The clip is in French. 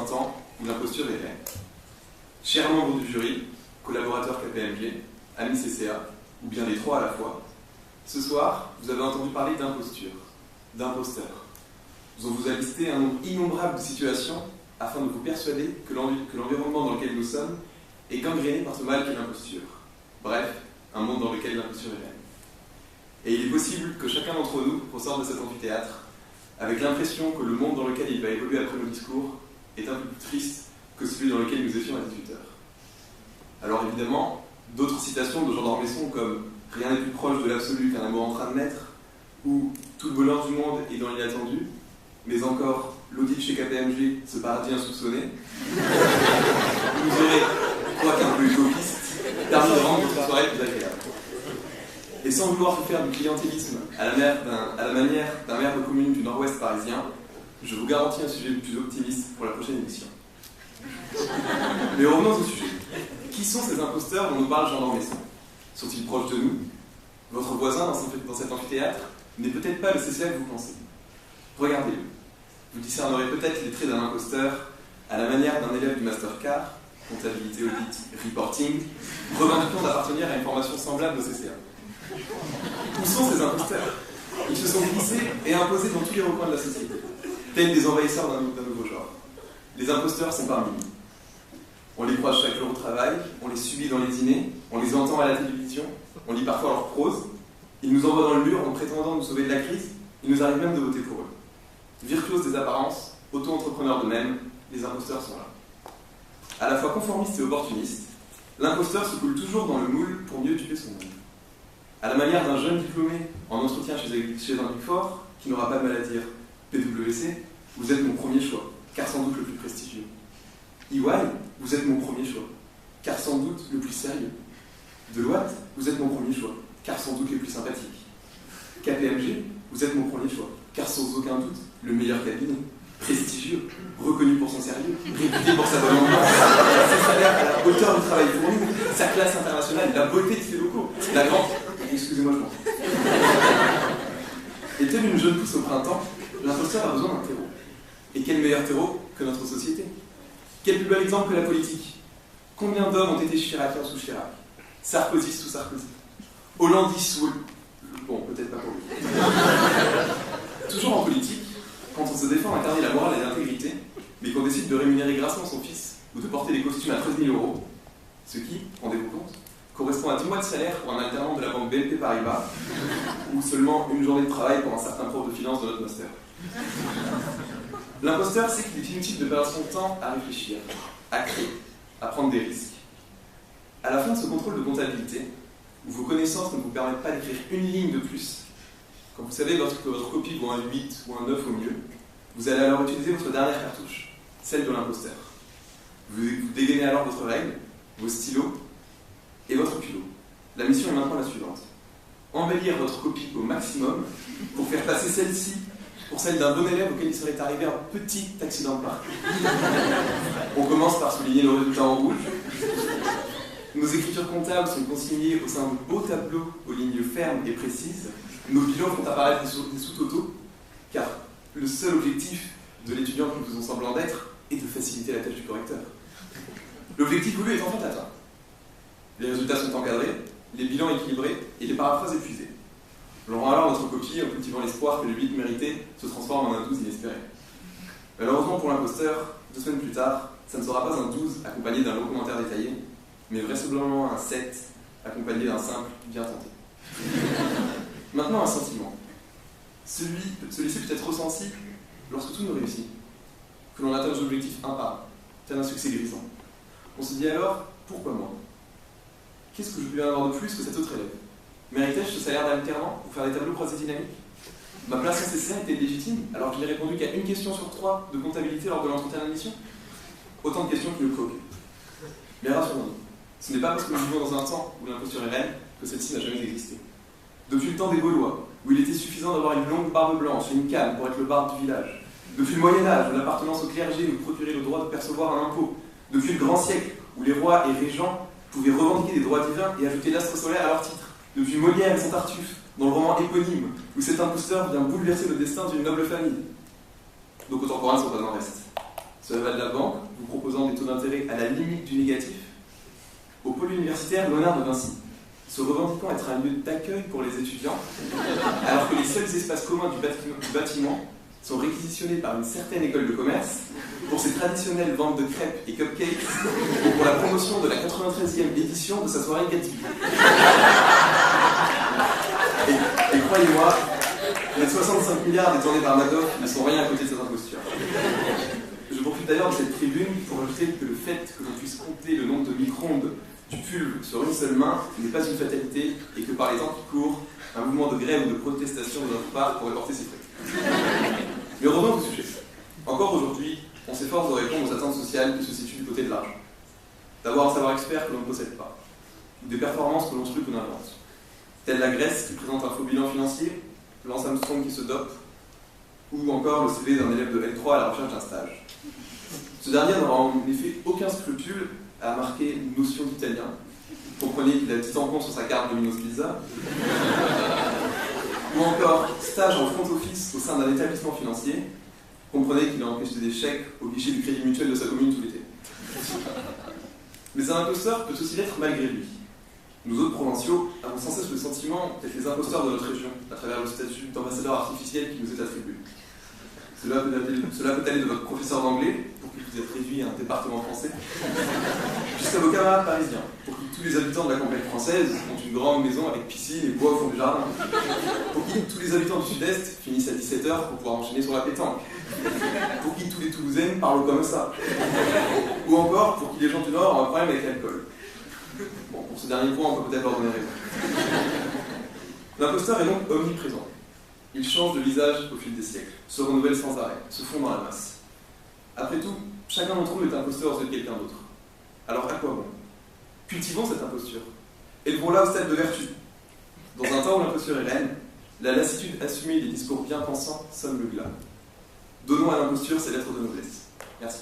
printemps où l'imposture est reine. Chers membres du jury, collaborateurs KPMG, amis CCA, ou bien les trois à la fois, ce soir, vous avez entendu parler d'imposture, d'imposteurs. On vous a listé un nombre innombrable de situations afin de vous persuader que l'environnement dans lequel nous sommes est gangréné par ce mal qu'est l'imposture. Bref, un monde dans lequel l'imposture est reine. Et il est possible que chacun d'entre nous ressorte de cet amphithéâtre avec l'impression que le monde dans lequel il va évoluer après nos discours est un peu plus triste que celui dans lequel nous étions à 18h. Alors évidemment, d'autres citations de Jean d'Ormesson comme « Rien n'est plus proche de l'absolu qu'un amour en train de naître » ou « Tout le bonheur du monde est dans l'inattendu », mais encore « L'audit chez KPMG, ce paradis insoupçonné » vous aurez, quoiqu'un peu utopiste, permis de rendre votre soirée plus agréable. Et sans vouloir vous faire du clientélisme à la manière d'un maire de commune du nord-ouest parisien, je vous garantis un sujet plus optimiste pour la prochaine émission. Mais revenons au sujet. Qui sont ces imposteurs dont nous parle Jean d'Ormesson? Sont-ils proches de nous? Votre voisin dans cet amphithéâtre n'est peut-être pas le CCA que vous pensez. Regardez-le. Vous discernerez peut-être les traits d'un imposteur à la manière d'un élève du Mastercard, comptabilité, audit, reporting, revendiquant d'appartenir à une formation semblable au CCA. Où sont ces imposteurs? Ils se sont glissés et imposés dans tous les recoins de la société, tels des envahisseurs d'un nouveau genre. Les imposteurs sont parmi nous. On les croise chaque jour au travail, on les subit dans les dîners, on les entend à la télévision, on lit parfois leur prose. Ils nous envoient dans le mur en prétendant nous sauver de la crise. Il nous arrive même de voter pour eux. Virtuoses des apparences, auto-entrepreneurs d'eux-mêmes, les imposteurs sont là. À la fois conformistes et opportunistes, l'imposteur se coule toujours dans le moule pour mieux tuer son monde. À la manière d'un jeune diplômé en entretien chez un Big Four, qui n'aura pas de mal à dire PwC, vous êtes mon premier choix, car sans doute le plus prestigieux. EY, vous êtes mon premier choix, car sans doute le plus sérieux. Deloitte, vous êtes mon premier choix, car sans doute le plus sympathique. KPMG, vous êtes mon premier choix, car sans aucun doute le meilleur cabinet. Prestigieux, reconnu pour son sérieux, réputé pour sa bonne ambiance, ses salaires à la hauteur du travail fourni, sa classe internationale, la beauté de ses locaux, la grande... Excusez-moi, je m'en fous. Et telle une jeune pousse au printemps, l'imposteur a besoin d'un terreau. Et quel meilleur terreau que notre société? Quel plus bel exemple que la politique? Combien d'hommes ont été chiraciens sous Chirac? Sarkozy sous Sarkozy? Hollandis sous... Bon, peut-être pas pour lui. Toujours en politique, quand on se défend à incarner la morale et l'intégrité, mais qu'on décide de rémunérer grassement son fils ou de porter des costumes à 13 000 €, ce qui, rendez-vous compte, correspond à 10 mois de salaire pour un alternant de la banque BNP Paribas ou seulement une journée de travail pour un certain prof de finance de notre master. L'imposteur sait qu'il est inutile de perdre son temps à réfléchir, à créer, à prendre des risques. À la fin de ce contrôle de comptabilité, où vos connaissances ne vous permettent pas d'écrire une ligne de plus, quand vous savez que votre copie vaut un 8 ou un 9 au mieux, vous allez alors utiliser votre dernière cartouche, celle de l'imposteur. Vous dégainez alors votre règle, vos stylos et votre culot. La mission est maintenant la suivante. Embellir votre copie au maximum pour faire passer celle-ci pour celle d'un bon élève auquel il serait arrivé un petit accident de parc. On commence par souligner le résultat en rouge. Nos écritures comptables sont consignées au sein de beaux tableaux aux lignes fermes et précises. Nos bilans font apparaître des sous-totaux, car le seul objectif de l'étudiant que nous faisons semblant d'être est de faciliter la tâche du correcteur. L'objectif voulu est en fait atteint. Les résultats sont encadrés, les bilans équilibrés et les paraphrases épuisées. L'on rend alors notre copie en cultivant l'espoir que le 8 mérité se transforme en un 12 inespéré. Malheureusement pour l'imposteur, 2 semaines plus tard, ça ne sera pas un 12 accompagné d'un long commentaire détaillé, mais vraisemblablement un 7 accompagné d'un simple bien tenté. Maintenant un sentiment. Celui-ci peut être ressenti lorsque tout nous réussit, que l'on atteint nos objectifs un par un, tel un succès grisant. On se dit alors, pourquoi moi? Qu'est-ce que je peux avoir de plus que cet autre élève? Méritais-je ce salaire d'alternant pour faire des tableaux croisés dynamiques? Ma place en CCA était légitime, alors que je n'ai répondu qu'à une question sur 3 de comptabilité lors de l'entretien d'admission. Autant de questions qui nous préoccupent. Mais rassurons-nous, ce n'est pas parce que nous vivons dans un temps où l'imposture est reine que celle-ci n'a jamais existé. Depuis le temps des Gaulois, où il était suffisant d'avoir une longue barbe blanche et une canne pour être le barde du village. Depuis le Moyen-Âge, où l'appartenance au clergé nous procurait le droit de percevoir un impôt. Depuis le grand siècle, où les rois et régents pouvaient revendiquer des droits divins et ajouter l'astre solaire à leur titre. Depuis Molière et Saint-Tartuffe, dans le roman éponyme, où cet imposteur vient bouleverser le destin d'une noble famille. Nos contemporains ne sont pas en reste. Cela va de la banque, vous proposant des taux d'intérêt à la limite du négatif, au pôle universitaire Léonard de Vinci, se revendiquant être un lieu d'accueil pour les étudiants, alors que les seuls espaces communs du bâtiment sont réquisitionnés par une certaine école de commerce pour ses traditionnelles ventes de crêpes et cupcakes ou pour la promotion de la 93e édition de sa soirée Gatsby. Et croyez-moi, les 65 milliards détournés par Madoff ne sont rien à côté de cette imposture. Je profite d'ailleurs de cette tribune pour ajouter que le fait que l'on puisse compter le nombre de micro-ondes du pulve sur une seule main n'est pas une fatalité et que par les temps qui courent, un mouvement de grève ou de protestation de notre part pourrait porter ses fruits. Mais revenons au sujet. Encore aujourd'hui, on s'efforce de répondre aux attentes sociales qui se situent du côté de l'argent. D'avoir un savoir-expert que l'on ne possède pas, ou des performances que l'on se ou qu'on invente. Telle la Grèce qui présente un faux bilan financier, Lance Armstrong qui se dope, ou encore le CV d'un élève de L3 à la recherche d'un stage. Ce dernier n'aura en effet aucun scrupule à marquer une notion d'italien. Comprenez qu'il a 10 tampons sur sa carte Domino's Pizza. Ou encore stage en front office au sein d'un établissement financier. Comprenez qu'il a empêché des chèques au guichet du Crédit Mutuel de sa commune tout l'été. Mais un imposteur peut aussi l'être malgré lui. Nous autres provinciaux avons sans cesse le sentiment d'être les imposteurs de notre région, à travers le statut d'ambassadeur artificiel qui nous est attribué. Cela peut aller de votre professeur d'anglais, pour qu'il vous ait réduit à un département français, jusqu'à vos camarades parisiens, pour qui tous les habitants de la campagne française ont une grande maison avec piscine et bois au fond du jardin, pour qui tous les habitants du Sud-Est finissent à 17h pour pouvoir enchaîner sur la pétanque, pour qui tous les Toulousains parlent comme ça, ou encore pour qui les gens du Nord ont un problème avec l'alcool. Bon, pour ce dernier point, on peut peut-être leur donner raison. L'imposteur est donc omniprésent. Il change de visage au fil des siècles, se renouvelle sans arrêt, se fond dans la masse. Après tout, chacun d'entre nous est imposteur de quelqu'un d'autre. Alors à quoi bon? Cultivons cette imposture. Élevons-la au stade de vertu. Dans un temps où l'imposture est reine, la lassitude assumée des discours bien pensants sonne le glas. Donnons à l'imposture ses lettres de noblesse. Merci.